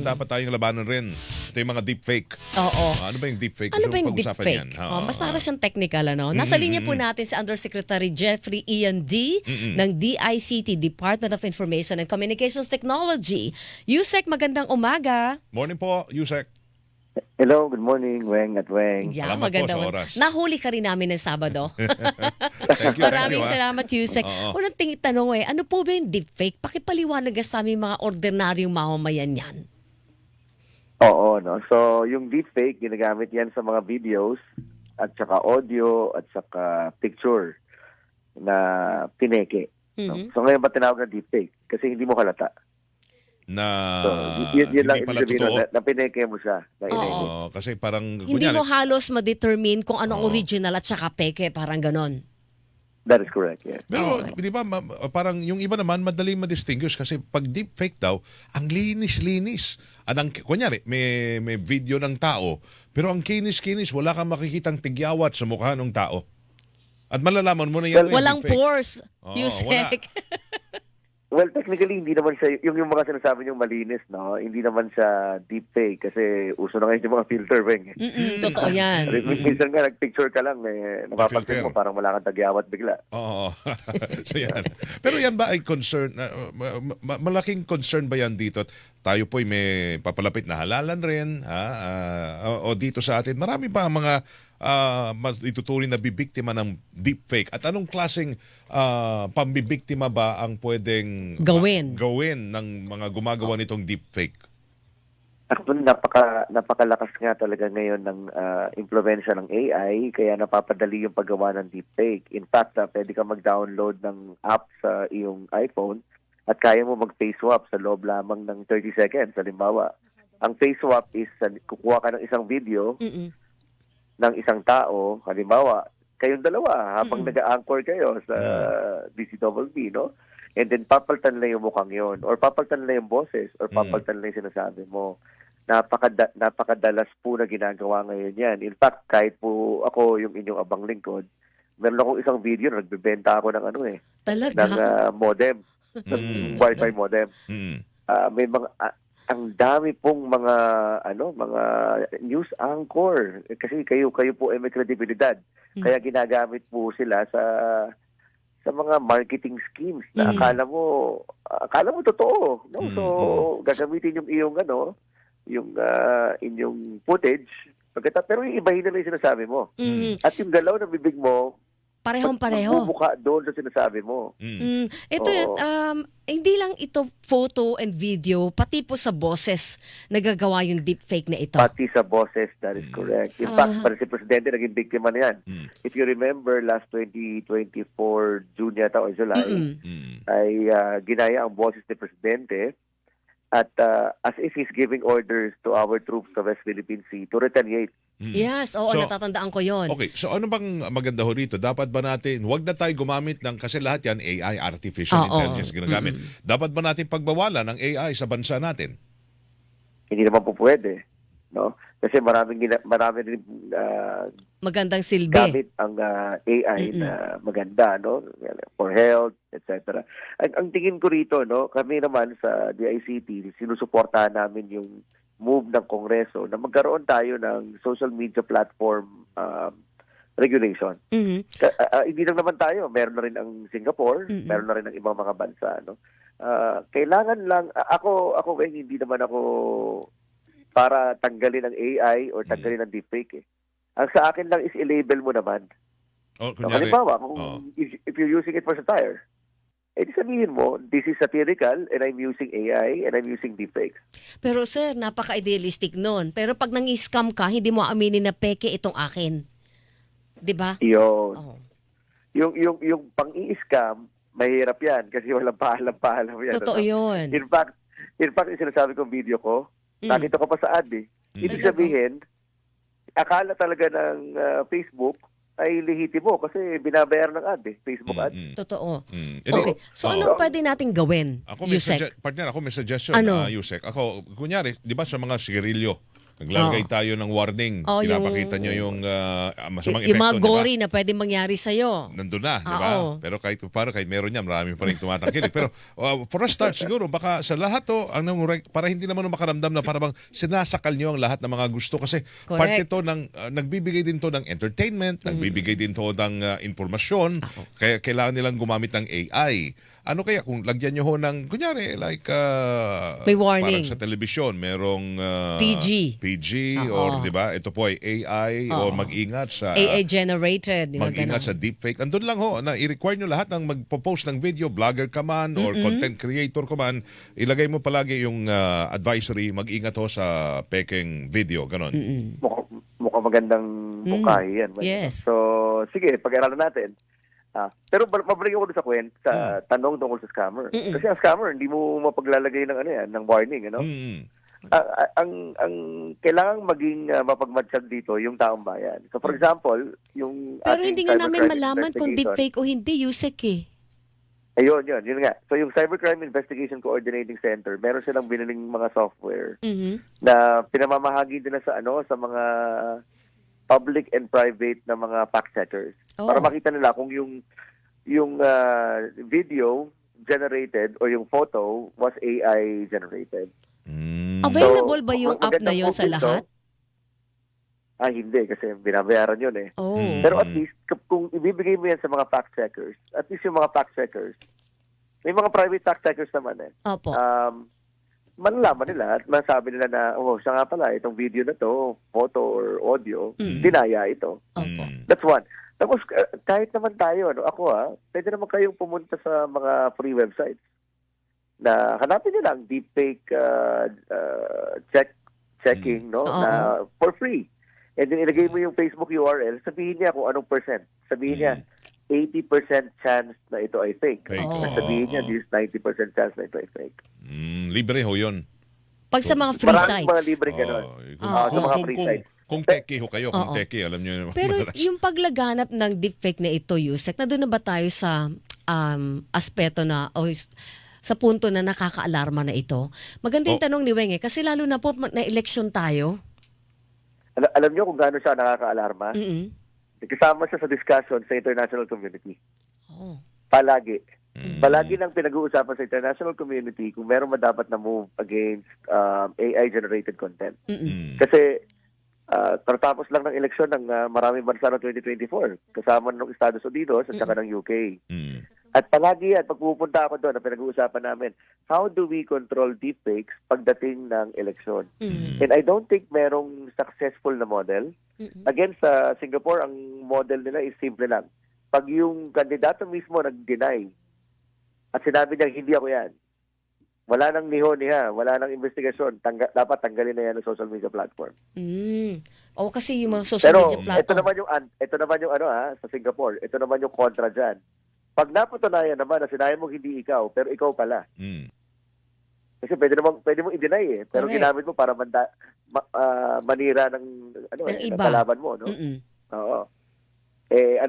Dapat tayong labanan rin. Ito yung mga deepfake. Oo. Ano ba yung deepfake? Ano Gusto ba yung mong pag-usapan deepfake? yan? Mas para siyang technical, ano? Nasa linya po natin si Undersecretary Jeffrey Ian D. ng DICT, Department of Information and Communications Technology. Yusek, magandang umaga. Morning po, Yusek. Hello, good morning, Weng at Weng. Yeah, Salamat po magandang sa oras. Nahuli ka rin namin ng Sabado. Thank you, Maraming ha. salamat, Yusek. Oo. Unang tanong ano po ba yung deepfake? Pakipaliwanag sa aming mga ordinaryong mamamayan yan. Oo, no? So, yung deepfake, ginagamit yan sa mga videos at saka audio at saka picture na pineke. No? So, ngayon ba tinawag na deepfake? Kasi hindi mo halata. Na So, yun lang hindi pala ibig totoo. sabihin na pineke mo siya. Na ineke. Oo, kasi parang, Hindi mo kunyari, halos ma-determine kung anong Oo. original at saka peke, parang ganon. That is correct, yes. pero Oo. di ba parang yung iba naman madali ma-distinguish kasi pag deepfake daw, ang linis-linis. Kunyari, may video ng tao, pero ang kinis-kinis, wala kang makikitang tigyawat sa mukha ng tao. At malalaman mo na yan. Walang pores, Oo, Yusek. Well, technically, hindi naman siya, yung mga sinasabi niyong malinis, no? Hindi naman siya deepfake kasi uso na ngayon yung mga filter, Weng. Totoo yan. Minsan nga, nag-picture ka lang, napapansin filter. mo, parang wala kang tagyawat bigla. Oo. So yan. Pero yan ba ay concern, malaking concern ba yan dito? Tayo po'y may papalapit na halalan rin, o dito sa atin. Marami pa mga mas ituturing na bibiktima ng deepfake. At anong klaseng pambibiktima ba ang pwedeng gawin ng mga gumagawa nitong deepfake? Actually, napakalakas nga talaga ngayon ng impluwensya ng AI, kaya napapadali yung paggawa ng deepfake. In fact, pwede ka mag-download ng app sa iyong iPhone at kaya mo mag-face swap sa loob lamang ng 30 seconds. Halimbawa, ang face swap is kukuha ka ng isang video ng isang tao, halimbawa, kayong dalawa habang nag-anchor kayo sa DCWB, no? And then papalitan na yung mukhang yon, or papalitan na yung boses, or papalitan na yung sinasabi mo. Napakadalas po na ginagawa ngayon yan. In fact, kahit po ako yung inyong abang lingkod, meron akong isang video na nagbebenta ako ng Talaga? ng modem, ng Wi-Fi modem. May mga ang dami pong mga mga news anchor kasi kayo po ay may kredibilidad. Kaya ginagamit po sila sa mga marketing schemes na akala mo totoo, no? So gagamitin yung iyong yung inyong footage pero yung ibahin nila yung sinasabi mo. At yung galaw ng bibig mo Parehong-pareho. magmumukha doon sa sinasabi mo. Ito hindi lang ito photo and video, pati po sa boses nagagawa yung deepfake na ito. Pati sa bosses, that is correct. In fact, para si Presidente naging biktima na yan. If you remember, last 2024 June yata o July, ay ginaya ang boses ni Presidente at as if he's giving orders to our troops sa West Philippine Sea to retaliate. Yes, oo, So, natatandaan ko yon. Okay, so ano bang maganda ho rito? Dapat ba natin, huwag na tayo gumamit ng, kasi lahat yan AI, artificial intelligence ginagamit. Dapat ba natin pagbawalan ng AI sa bansa natin? Hindi naman po pwede, no? Kasi marami rin Magandang silbi. gamit ang AI na maganda, no? For health, etc. Ang tingin ko rito, no, kami naman sa DICT, sinusuportahan namin yung move ng Kongreso na magkaroon tayo ng social media platform regulation. Hindi lang naman tayo, meron na rin ang Singapore, meron na rin ang ibang mga bansa, no. Kailangan lang ako hindi naman ako para tanggalin ang AI or tanggalin ang deepfake. Ang sa akin lang is i-label mo naman. O, So, kunyari, halimbawa, if you're using it for satire, sabihin mo, this is satirical and I'm using AI and I'm using deepfake. Pero sir, napaka-idealistic nun. Pero pag nang-scam ka, hindi mo aminin na peke itong akin. 'Di ba? Yun. Oh. Yung pang-i-scam, mahirap yan kasi walang paalam yan. Totoo 'yun. In fact, yung sinasabi kong video ko, nakita ko pa sa ad eh. Ibig sabihin, akala talaga ng Facebook ay lehitimo kasi binabayaran ng ad Facebook ad. Totoo. Hindi, Okay. So anong pwede nating gawin, Ako may Yusek? partner, ako may suggestion, Ano? Yusek. Ako, kunyari, di ba sa mga sigarilyo, Naglalagay tayo ng warning. Oh, Pinapakita nyo yung masamang yung mga epekto, di ba? gory na pwede mangyari sa'yo. Nandun na, di ba? Oo. Pero kahit meron yan, marami pa rin tumatangkilik. Pero for a start, siguro, baka sa lahat to, para hindi naman makaramdam na parang sinasakal nyo ang lahat ng mga gusto. Kasi Correct. parte to ng, nagbibigay din to ng entertainment, nagbibigay din to ng informasyon. Kaya kailangan nilang gumamit ng AI. Ano kaya kung lagyan nyo ho ng, kunyari, like, May warning. parang sa telebisyon, merong PG, Oo. or di ba, ito po ay AI, or Oo. mag-ingat sa AI generated. Yung mag-ingat sa deepfake. Andun lang ho, na i-require nyo lahat ng magpo-post ng video, vlogger ka man or content creator ka man, ilagay mo palagi yung advisory, mag-ingat ho sa peking video, ganon. Mukhang magandang mungkahi yan. Yes. So, sige, pag-aralan natin. Pero mabalik ako doon sa tanong tungkol sa scammer. Kasi ang scammer, hindi mo mapaglalagay ng ng warning, ano? Ang kailangang maging mapagmatsyag dito yung taong bayan. So for example, yung Pero ating hindi nga namin cybercrime malaman kung investigation- deepfake o hindi, Yusek eh. Ayun nga. So yung Cybercrime Investigation Coordinating Center, meron silang biniling mga software Mhm. na pinamamahagi din na sa mga public and private na mga fact checkers Oh. para makita nila kung yung video generated or yung photo was AI generated. Available ba So, yung app na magandang yun sa move dito. lahat? Hindi kasi binabayaran yun eh. Oh. Pero at least kung ibibigay mo yan sa mga fact checkers, at least yung mga fact checkers, may mga private fact checkers naman eh. Opo. Manlaman nila at masabi nila na, siya nga pala, itong video na to, photo or audio, dinaya ito. Opo. That's one. Tapos, kahit naman tayo, ako pwede naman kayong pumunta sa mga free websites na hanapin nyo lang deepfake checking, no? Oo. Na for free. And then ilagay mo yung Facebook URL, sabihin niya kung anong percent. Sabihin niya, 80% chance na ito ay fake. Fake, At oo, sabihin niya, oo. this 90% chance na ito ay fake. Libre ho yun. Pag sa mga free Maraming sites. mga libre ganun. Sa mga free sites. Kung techie ho kayo, kung Oo. techie, alam nyo Pero madalas. yung paglaganap ng deepfake na ito, Yusek, na doon na ba tayo sa aspeto na o sa punto na nakaka-alarma na ito? Maganda yung tanong ni Weng kasi lalo na po na-eleksyon tayo. Alam niyo kung gaano siya nakaka-alarma? Mm-mm. Kasama siya sa discussion sa international community. Oh. Palagi. Palagi nang pinag-uusapan sa international community kung meron ba dapat na move against AI-generated content. Kasi tatapos lang ng eleksyon ng maraming bansa ng 2024. Kasama ng Estados Unidos at saka ng UK. At palagi yan, pag pupunta ako doon, na pinag-uusapan namin, how do we control deepfakes pagdating ng eleksyon? And I don't think merong successful na model. Again, sa Singapore, ang model nila is simple lang. Pag yung kandidato mismo nag-deny at sinabi niya, hindi ako yan, wala nang niha, wala nang investigasyon, dapat tanggalin na yan ng social media platform. O kasi yung mga social Pero media platform. ito naman yung sa Singapore, ito naman yung kontra dyan. Pag napatunayan naman na sinabi mo hindi ikaw, pero ikaw pala. Kasi pwede mo i-deny eh. Pero Correct. ginamit mo para manira ng Ng iba. kalaban mo, no? Oo.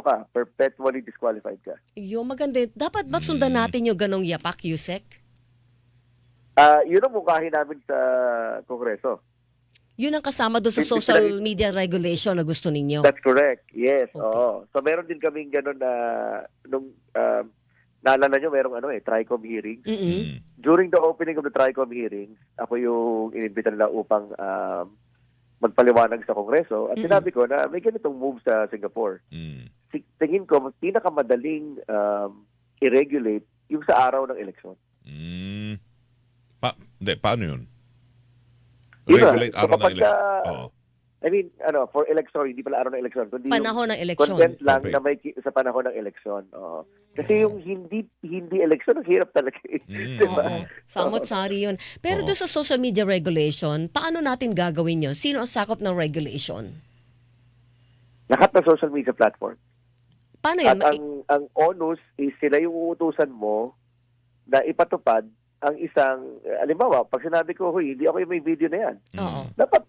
Ka, perpetually disqualified ka. Yung maganda. Dapat ba sundan natin yung ganong yapak, Yusek? Yun ang mungkahi namin sa Kongreso. Yun ang kasama doon sa Hindi social sila- media regulation na gusto ninyo. That's correct. Yes, Okay. oo. So meron din kaming gano'n na nung naalala nyo, merong TRICOM hearings. During the opening of the TRICOM hearings, ako yung inimbita nila upang magpaliwanag sa Kongreso at sinabi ko na may ganitong move sa Singapore. Tingin ko, pinakamadaling i-regulate yung sa araw ng eleksyon. Paano yun? Yun na. Regulate So araw ng kapag eleksyon. ka- Oo. I mean, for election, hindi pala araw ng eleksyon, kundi Panahon ng yung eleksyon. content lang Okay. na may sa panahon ng eleksyon. Oo. Kasi yung hindi eleksyon, ang hirap talaga. Diba? Oo. Samot-sari yun. Pero Oo. doon sa social media regulation, paano natin gagawin yun? Sino ang sakop ng regulation? Lahat ng social media platform. Paano yun? At ang onus is sila yung uutusan mo na ipatupad ang isang, alimbawa, pag sinabi ko, hindi ako yung may video na yan. Oo. Dapat,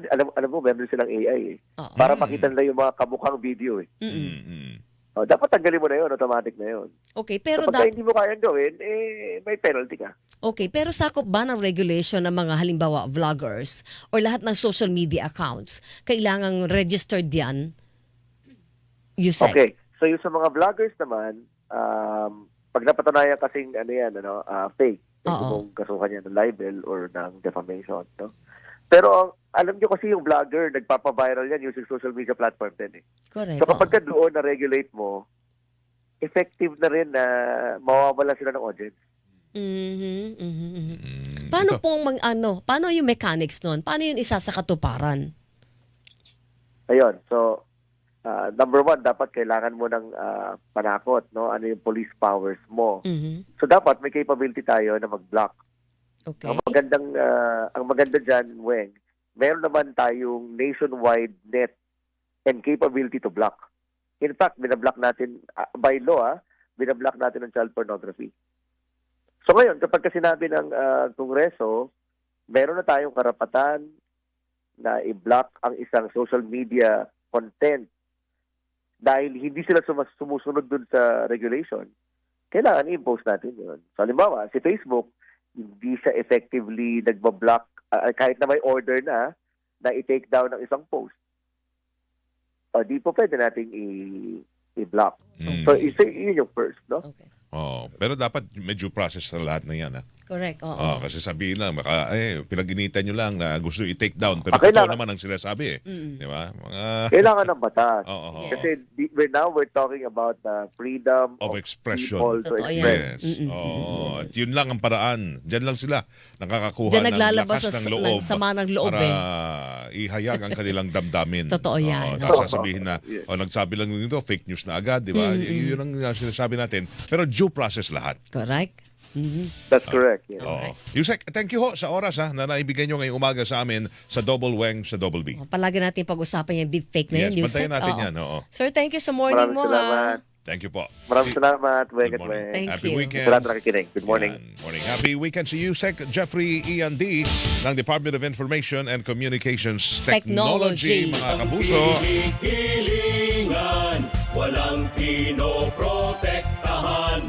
alam mo, meron silang AI eh. Oo. Para makita nila yung mga kamukhang video eh. Mm-mm. dapat tanggalin mo na yun, automatic na yun. Okay, pero Kapag hindi mo kayang gawin, may penalty ka. okay, pero sakop ba ng regulation ng mga halimbawa vloggers or lahat ng social media accounts? Kailangang registered yan? Yusek. Okay, so yung sa mga vloggers naman, pag napatunayan kasing fake, pwede Oo. mong kasuhan yan ng libel or ng defamation. No? Pero alam nyo kasi yung vlogger, nagpapaviral yan using social media platform din. Correct. So kapag oo. ka doon na-regulate mo, effective na rin na mawawala sila ng audience. Mhm, mhm, mhm. Mm, Paano ito. pong paano yung mechanics nun? Paano yun isa sa katuparan? Ayun, so number one, dapat kailangan mo ng panakot, no? Ano yung police powers mo. Mhm. So dapat may capability tayo na mag-block. Okay. Ang maganda diyan, Weng, meron naman tayong nationwide net and capability to block. In fact, binablock natin by law, binablock natin ang child pornography. So ngayon, kapag ka sinabi ng Kongreso, meron na tayong karapatan na i-block ang isang social media content dahil hindi sila sumusunod dun sa regulation, kailangan i-impose natin yun. So halimbawa, si Facebook, hindi siya effectively nagbablock kahit na may order na i-take down ng isang post. Di po pwede nating i-block. Mm. So yun yung first, no? Okay. Pero dapat may due process sa lahat na yan. Correct. Oo. Kasi sabihin lang, pinag-initan nyo lang na gusto i-take down. Pero Kailangan- totoo naman ang sinasabi. Mm. Di ba? Kailangan ng batas. Oo. Yes. Kasi we're talking about the freedom Of expression. people to Totoo express. yan. Yes. Mm-mm. Oo. At yun lang ang paraan. Diyan lang sila nakakakuha Diyan ng naglalabas lakas sa ng loob sama ng loob para eh. ihayag ang kanilang damdamin. Totoo yan. Tapos Oo. sasabihin na, Yes. nagsabi lang nito, fake news na agad, di ba? Yun ang sinasabi natin. Pero due process lahat. Correct. Mhm. That's correct. Yeah. Oo. Yusek, thank you ho sa oras na naibigay nyo ngayong umaga sa amin sa Double Weng sa Double B. Palagi natin pag-usapan yung deepfake na Yes, yun. bantayan Yusek. natin Oo. yan. Oo. Sir, thank you sa morning Maraming mo. salamat. Thank you po. Maraming salamat, Weng Good at morning. Weng. Thank Happy you. weekend. Salamat na nakikinig. Good morning. Morning. Happy weekend si Yusek Jeffrey Ian D. ng Department of Information and Communications Technology. Technology. Mga kapuso. Hilingan, walang pinoprotektahan.